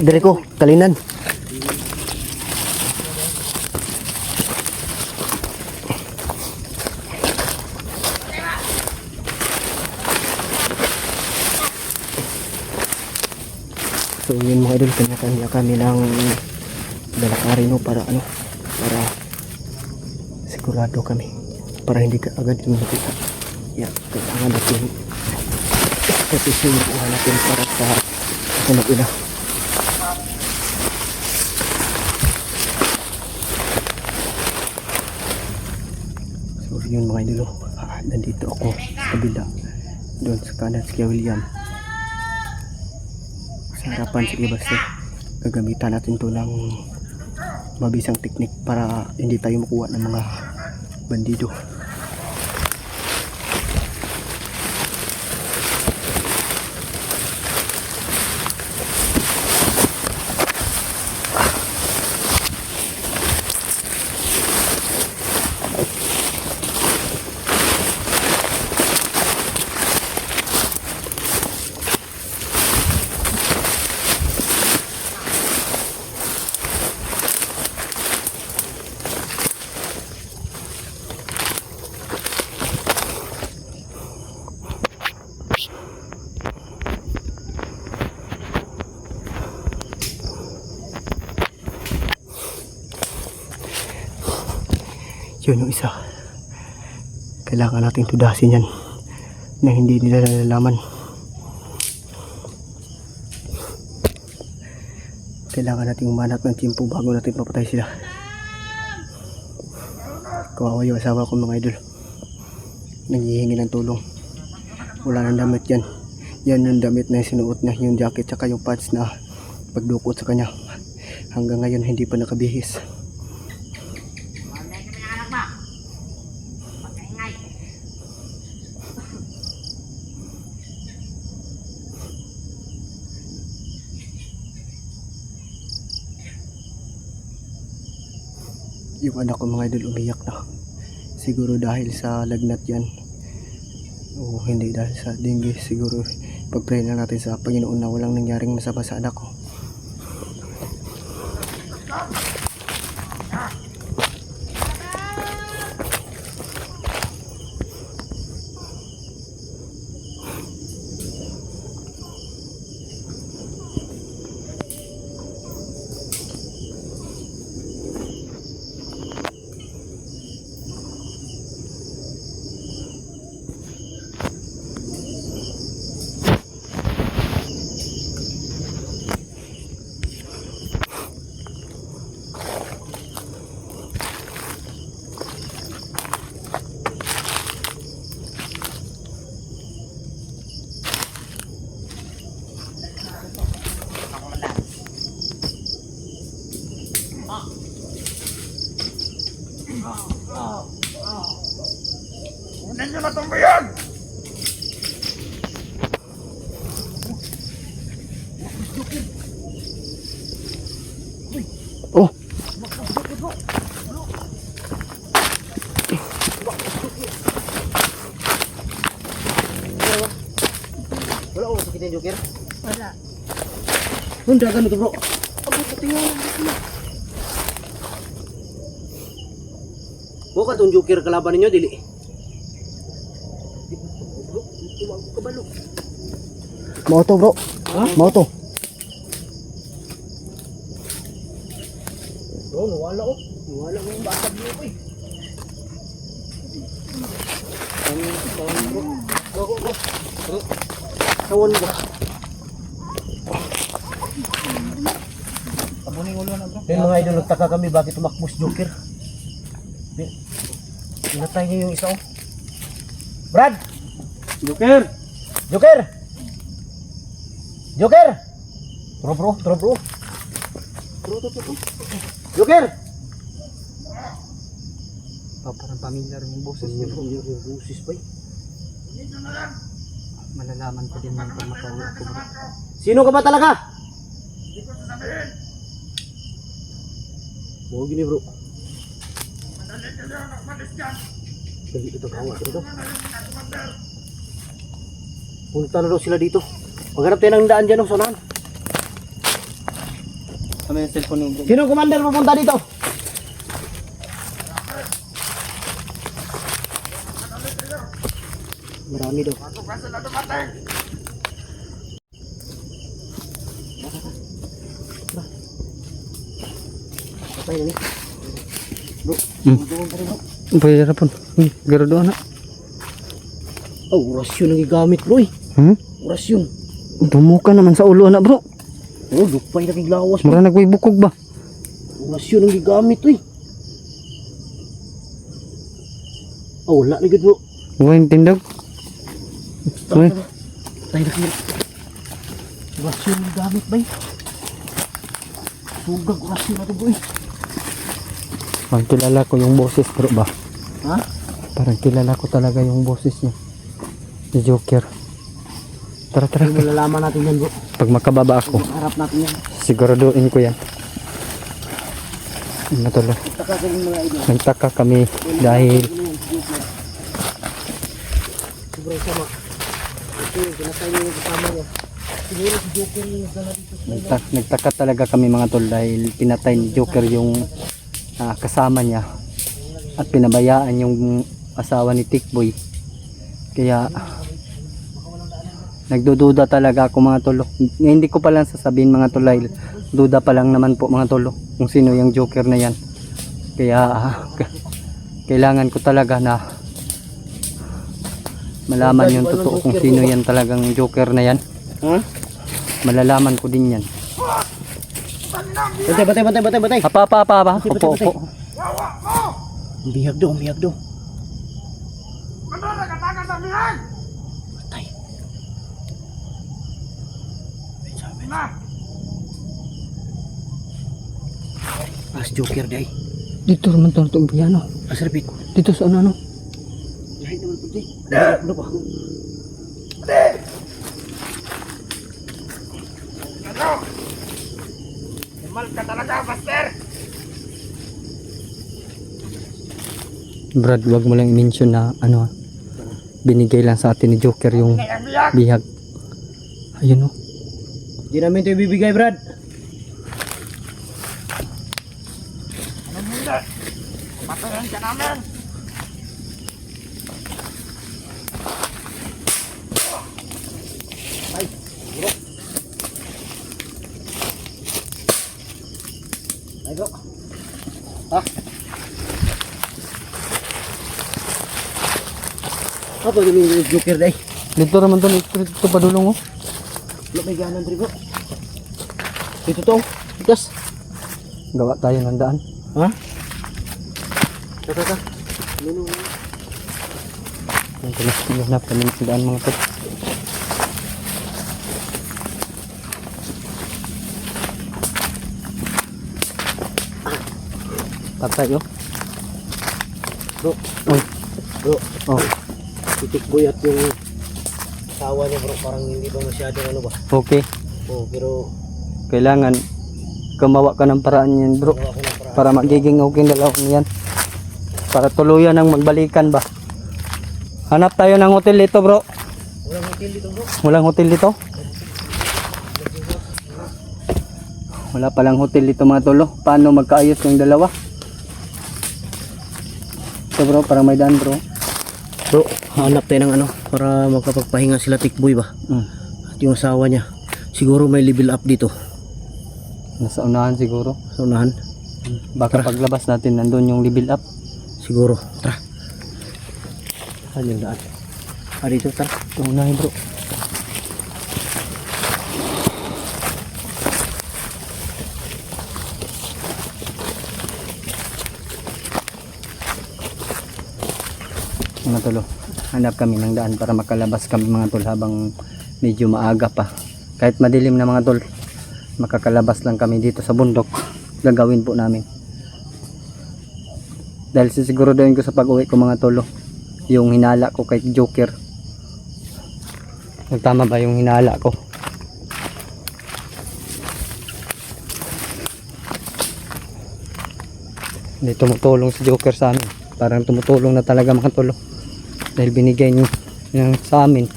Dire ko, kalinan. So yun mga idol, kanya-kanya kami ng dalakari no, para ano, para sigurado kami, para hindi ka agad yung nakita. Yan, kailangan natin posisyon yung natin para sa sunod ina. So yun mga idol, nandito ako sa kabila, doon sa kanan si Kuya William, sa harapan si Basta. Gagamitan natin to ng mabisang teknik para hindi tayo makuha ng mga bandido. Yun yung isa, kailangan nating tudasin yan na hindi nila nalalaman. Kailangan nating umanap ng tiempo bago natin papatay sila. Kawawa yung asawa ko mga idol, nanghihingi ng tulong, wala nang damit yan. Yan yung damit na sinuot niya, yung jacket tsaka yung pants na pagdukot sa kanya. Hanggang ngayon hindi pa nakabihis. Yung anak ko mga idol umiyak na. Siguro dahil sa lagnat yan, o hindi dahil sa dengue. Siguro pag-pray na natin sa Panginoon na walang nangyaring masama sa anak ko. Kunin nyo na itong bayan! Oh! Wala ko sakit yung joker. Wala. Hunda ka nito bro. Abot sa tingnan. Mo ka itong joker kalaban ninyo dili. Kabalo. Mau to bro, Ha? mau to. Bro, nawala ko. Nawala ko yung basag niyo ko eh. Tawon bro. Bro. Tawon bro. Tabunin ulo na bro. Yung mga idol, nagtaka kami bakit tumakbo si Joker. Inatay niyo yung isa oh. Brad! Joker! Joker! Joker! Tro bro. Bro. Joker! Parang pamilyar yung boses niya bro. Yung busis pa eh. Malalaman ko din man pag makauwi ako bro. Sino ka ba talaga? Oo, gini bro. Dali ito, kawa ito. Punta na daw sila dito. Maghanap tayo ng daan dyan, oh, sonahan. Ano yung cellphone mo? Sino commander pupunta dito? Marami daw. Pasok ka sila dumating. Patay na ni. Bro, Hmm. doon pa rin bro. Pwede na po. Garado na. Oh, orasyon ang gigamit bro eh. Orasyon. Dumuka naman sa ulo na bro. Oh, lupay na kiglawas bro. Mura nagway bukog ba? Orasyon ang gigamit bro eh. Oh, wala na gud bro. Huwag yung tindag. Uy. Tayo na kayo. Orasyon ang gigamit ba eh. Sugag orasyon na to bro eh. Parang kilala ko yung boses bro ba? Ha? Parang kilala ko talaga yung boses niya. Ni Joker. Tara tara. Ano malalaman natin yan bro? Pag makababa ako, Harap natin yan. siguraduhin ko yan. Ano tuloy? Taka sa mga idol. Nagtaka kami dahil Sobrang sama. Ito yung pinatay niya yung kasama niya. Siguro si Joker yung nagdala dito. nagtaka talaga kami mga tol dahil pinatay ni Joker yung kasama niya at pinabayaan yung asawa ni Tikboy. Kaya nagdududa talaga ako mga tol. Hindi ko pa lang sasabihin mga tol dahil duda pa lang naman po mga tol kung sino yung Joker na yan. Kaya kailangan ko talaga na malaman yung totoo kung sino yan talagang Joker na yan. Ha? Malalaman ko din yan. Batay. Apa. Opo. Wawa mo! Bihag daw. Ano nagkatakas ang bihag? Batay. Na! As Joker day. Dito naman itong piano. As repeat. Dito sa ano? Lahat naman po day. Ano pa? Ano? Himal ka talaga, Master! Brad, wag mo lang i-mention na ano, binigay lang sa atin ni Joker yung Kaya ang bihag! bihag. Ayun oh. Di namin ito ibibigay Brad. Anong hindi? Patayin ka namin! Ay, bro. Ay bro. Ha? Apa yung Joker day? Dito naman to, ito padulong oh. Wala may ganan bro. Dito to. Tigas. Gawa tayo ng daan. Ha? Kaka. Ano? Yung hanap kami ng daan mga to. Tatay oh. Bro. Uy. Bro. Oh. Titikboy at yung asawa niya bro parang hindi ba masyadong ano ba? Okay. Oh, pero Kailangan gumawa ka ng paraan yan bro. gawa ko na para Para magiging okay dalawang yan. Para tuluyan ang magbalikan ba. Hanap tayo ng hotel dito bro. walang hotel dito bro. Walang hotel dito? Wala palang hotel dito mga tolo. Paano magkaayos yung dalawa? Ito bro, parang may daan bro. Bro, hanap tayo ng ano para makapagpahinga sila Tikboy ba? At yung asawa niya. Siguro may level up dito Nasa unahan siguro. sa unahan. Baka paglabas natin nandun yung level up. Siguro. Tara. Saan yung daan? Dito tara. Ito unahin bro. Mga tolo, hanap kami ng daan para makalabas kami mga tol habang medyo maaga pa. Kahit madilim na mga tol, makakalabas lang kami dito sa bundok. Gagawin po namin. Dahil sisiguraduhin ko sa pag-uwi ko mga tolo, yung hinala ko kay Joker. Nagtama ba yung hinala ko? Hindi tumutulong si Joker sa amin. Parang tumutulong na talaga mga tolo. Dahil binigay niya sa amin.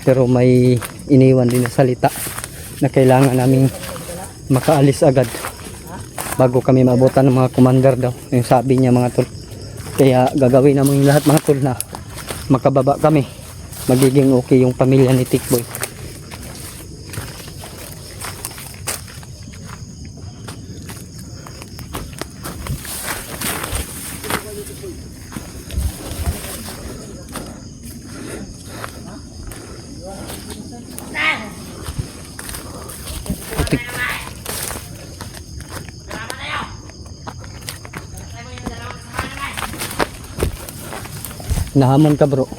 Pero may iniwan din na salita na kailangan naming makaalis agad. bago kami maabutan ng mga commander daw, yung sabi niya mga tol. Kaya gagawin namin lahat mga tol na makababa kami, magiging okay yung pamilya ni Tikboy. Nahamon ka bro.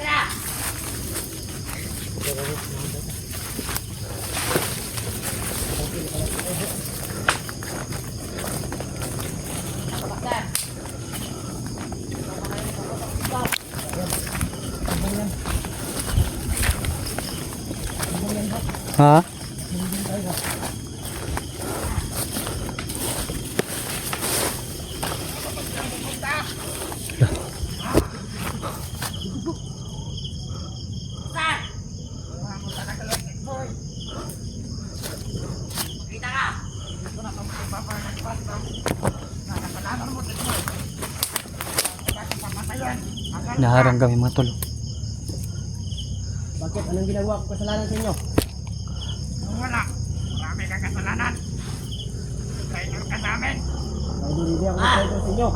Ha? Naharang kami mga tol. Bakit? Anong ginagawa ko kasalanan sa inyo? Wala. Marami kang kasalanan. Kayo ka sa amin. Ay, hindi ako nagsasabi sa inyo.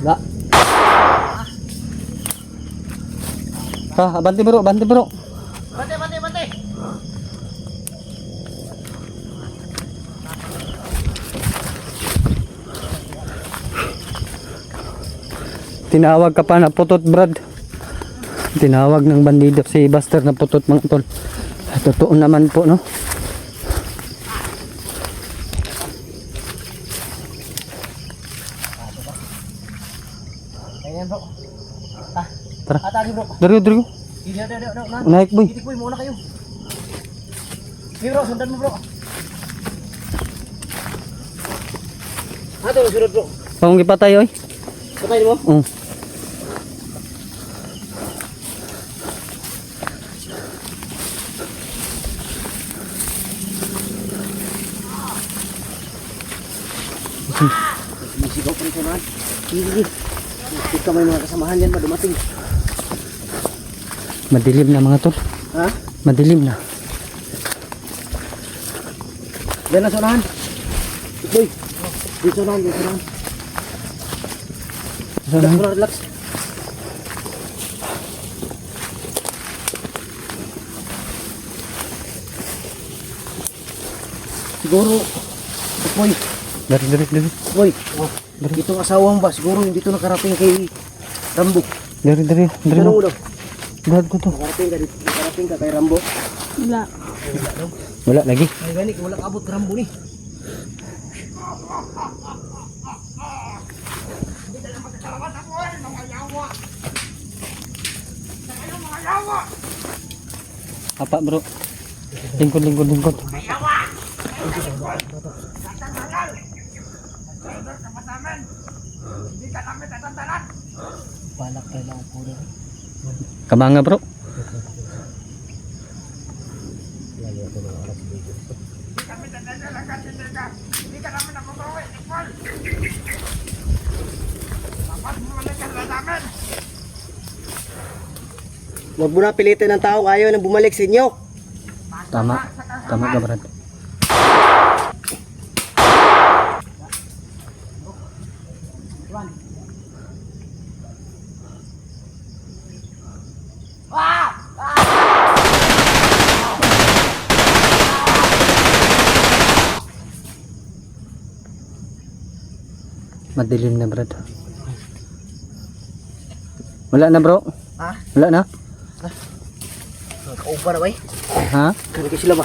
La. Abante bro, abante bro. Bate, bate, bate. Tinawag ka pa na putot Brad. Tinawag ng bandido si Buster na putot mga tol. Totoo naman po no. Ayan bro. Tara. Atagi bro. Dari. Na. Naik boy. Tikboy, muna kayo. Sige bro, sundan mo bro. Ato, sunod bro. Pangong ipatay oy. Sakay mo? Sumisigaw pa rin sa mga. Sige. Hindi ka may mga kasamahan yan ba dumating? Madilim na mga tol. Ha? Madilim na. Diyan na sunahan. Tikboy. Dito sunahan, dito sunahan. Relax bro, relax. Siguro, Tikboy. Dari. Boy, itong asawa mo ba? Siguro hindi ito nakarating kay Rambo. Dari. Ano mo daw? Brad ko to. Nakarating ka kay Rambo? Wala lagi. Ay gani, wala kabot kay Rambo ni. Apa bro? Lingkod. Balak kayo lang po rin. Kamanga bro. Hindi ka namin nakukuwi. Tikboy. Dapat bumalik ka sa amin. Huwag mo na pilitin ng tao ayaw na bumalik sa inyo. Tama ka Brad. Madilim na Brad. Wala na bro. Ha? Wala na. Kaupa na ba eh? Ha? Kaya sila ba?